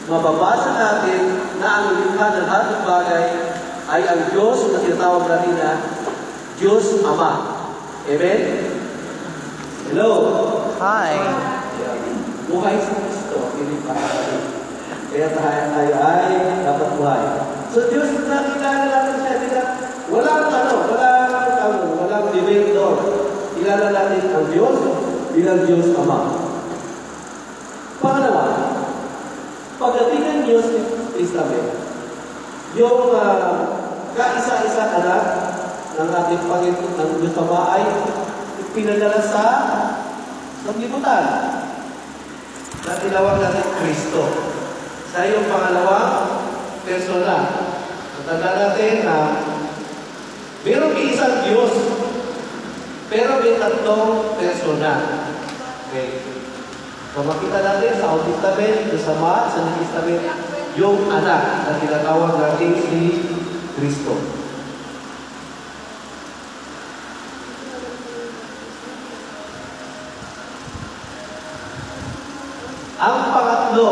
Mababasa natin na ang likha ng lahat ng bagay ay ang Diyos na tinatawag natin na Diyos Ama. Amen? Hello? Hi. Buhay sa Kristo. Kaya tayo ay dapat buhay. So Diyos na kilala natin siya. Walang debate doon. Kilala natin ang Diyos bilang Diyos Ama. Pangalawa, pagdating ng Diyos Testament, yung kaisa-isa anak ng ating Panginoon ng Diyos Ama ay pinadala sa sanglibutan na tinawag natin Kristo. Sa iyong pangalawang persona. Tanda natin na mayroong isang Diyos, pero may tatlong persona. Okay. So makita natin sa Old Testament, sa New Testament, yung anak na tinatawag natin si Kristo. Ang pangatlo,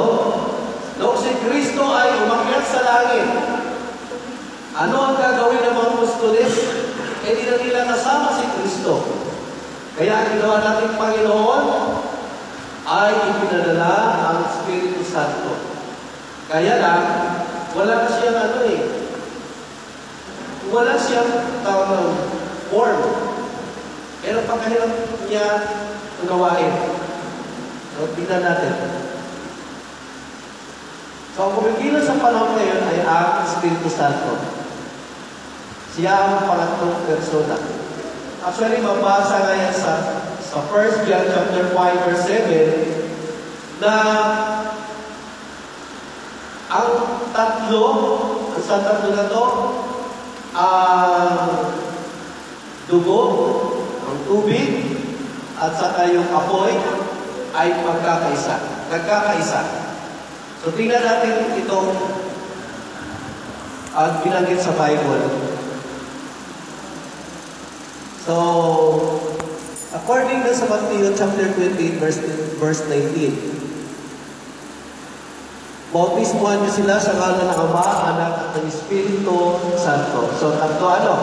nung si Kristo ay umakyat sa langit, ano ang gagawin ng mga apostoles? Hindi na nila kasama si Kristo. Kaya ang ginawa natin Panginoon ay ipinadala ang Espiritu Santo. Kaya lang, wala siyang wala siyang form. Pero pagkahirap niya unawain. So, tingnan natin. So, ang kumikilos sa panahon ngayon ay ang Espiritu Santo. Siya ang pangatlong persona. Actually, mabasa ngayon sa 1 John chapter 5 verse 7 na ang tatlo na to, ang dugo, ang tubig, at saka yung apoy ay nagkakaisa. So, tingnan natin itong binanggit sa Bible. So, according to sa Matthew chapter 20, verse 19, bautismuhan niyo sila sa ngalan ng Ama, Anak, at ng Espiritu Santo. So, tatlo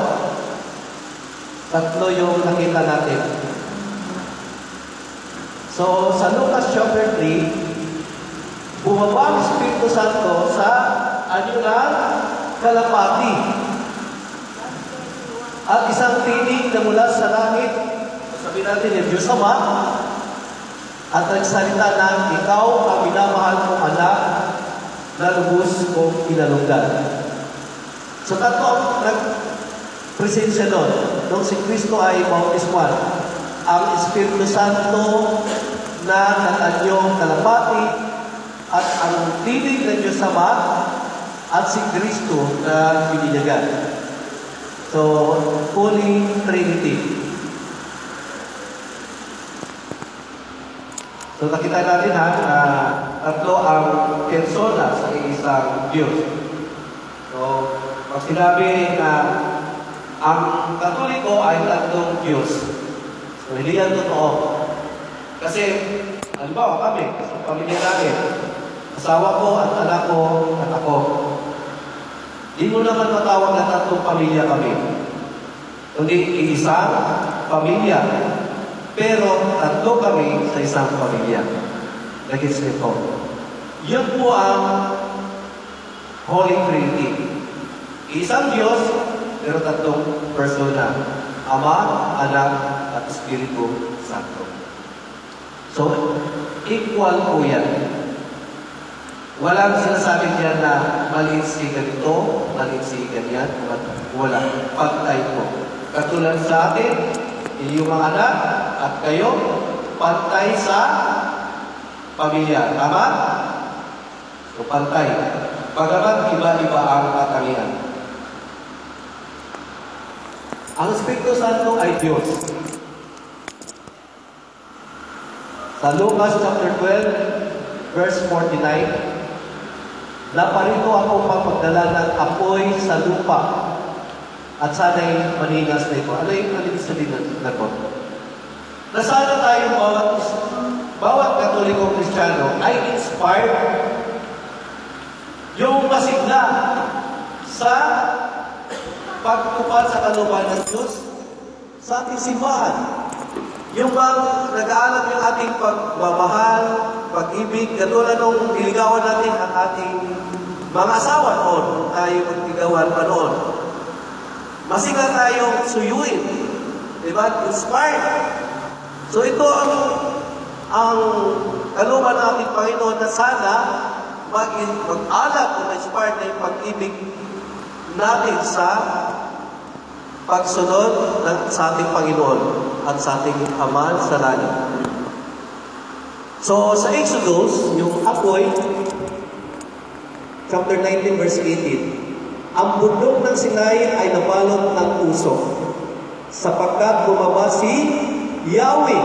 yung nakita natin. So, sa Lucas chapter 3, bumaba ang Espiritu Santo sa kalapati. At isang tinig na mula sa langit, sabi natin yung Diyos Ama, at nagsalita na, ikaw ang minamahal kong anak na lubos kong pinalunggan. So tatlo ang nag-presensya doon. Nung si Kristo ay bautismuhan, ang Espiritu Santo na natanyong kalapati at ang tinig ng Diyos Ama at si Kristo na bininyagan. So, Holy Trinity. So, nakita natin na tatlo ang persona sa isang Diyos. So, pag sinabi na ang Katoliko ay tatlong Diyos, so, hindi yan totoo. Kasi, halimbawa kami, sa pamilya namin, asawa ko at anak ko at ako. Di mo naman matawag na tatlong pamilya kami. Kundi isang pamilya. Pero tatlo kami sa isang pamilya. Naging ito. Yun po ang Holy Trinity. Isang Diyos, pero tatlong persona. Ama, Anak, at Espiritu Santo. So, equal po yan. Walang sinasabi niya na maliit si ganito, maliit si ganyan. Wala. Pantay po. Katulad sa atin, yung mga anak at kayo, pantay sa pamilya. Tama? So, pantay. Bagamat iba-iba ang katangian. Ang Espiritu Santo ay Diyos. Sa Lucas chapter 12, verse 49, naparito ako pagpagdala ng apoy sa lupa at sana'y manigas na ito. Ano yung ibig sabihin na ito? Na sana tayong bawat bawat Katolikong Kristiyano ay inspired yung masigla sa pagtupad sa kalooban ng Diyos sa ating simbahan. Yung bang nag-aalam yung ating pagmamahal, pag-ibig, katulad nung niligawan natin ang ating mga asawa noon, tayo magligawan pa noon. Masigla tayong suyuin. Diba? Inspired. So ito ang kalooban ng ating Panginoon na sana mag-alap o ma-inspired na yung pag-ibig natin sa pagsunod sa ating Panginoon at sa ating Ama sa langit. So, sa Exodus, yung apoy, chapter 19, verse 18, ang bundok ng Sinai ay nabalot ng usok, sapagkat bumaba si Yahweh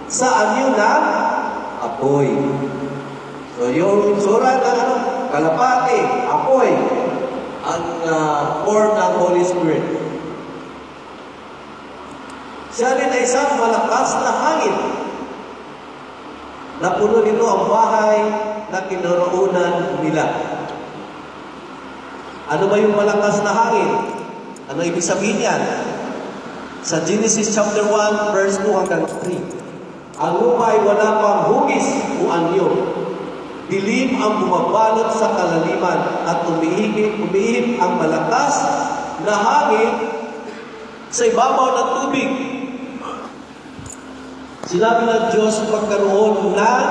sa anyo ng apoy. So, yung itsura ng kalapati, apoy, ang form ng Holy Spirit. Siya rin ay isang malakas na hangin. Napuno nito ang bahay na kinaroonan nila. Ano ba yung malakas na hangin? Ano ibig sabihin yan? Sa Genesis chapter 1, verse 2 hanggang 3. Ang lupa ay wala pang hugis o anyo. Dilim ang bumabalot sa kalaliman at umiihip ang malakas na hangin sa ibabaw ng tubig. Sinabi ng Diyos pagkaroon ng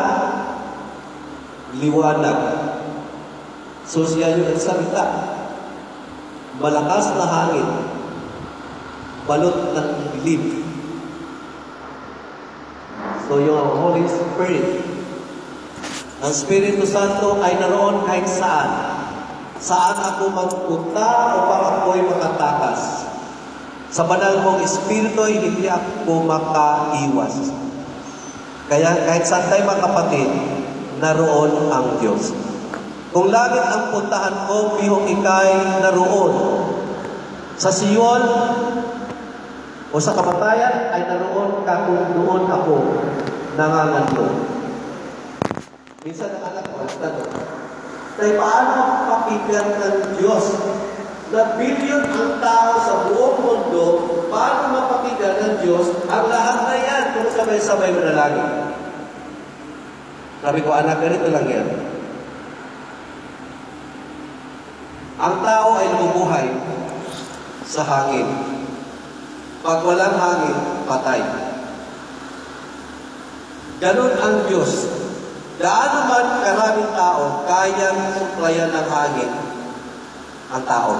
liwanag. So siya yung nagsalita. Malakas na hangin, balot ng dilim. So yung Holy Spirit, ang Espiritu Santo ay naroon kahit saan. Saan ako magpunta upang ako'y makatakas. Sa banal mong Espiritu, hindi ako makaiwas. Kaya kahit saan tayo mga kapatid, naroon ang Diyos. Kung langit ang puntahan ko, bihong ikay naroon. Sa Sion o sa kamatayan ay naroon ka kung doon ako nanganganto. Minsan ang anak ko, nagtanong, tayo paano pakinggan ng Diyos na bilyon ang tao sa buong mundo, paano mapakinggan ng Diyos ang lahat na yan kung sabay-sabay manalangin? Sabi ko, anak, ganito lang yan. Ang tao ay nabubuhay sa hangin. Pag walang hangin, patay. Ganon ang Diyos. Gaano man karaming tao, kayang suplayan ng hangin ang tao.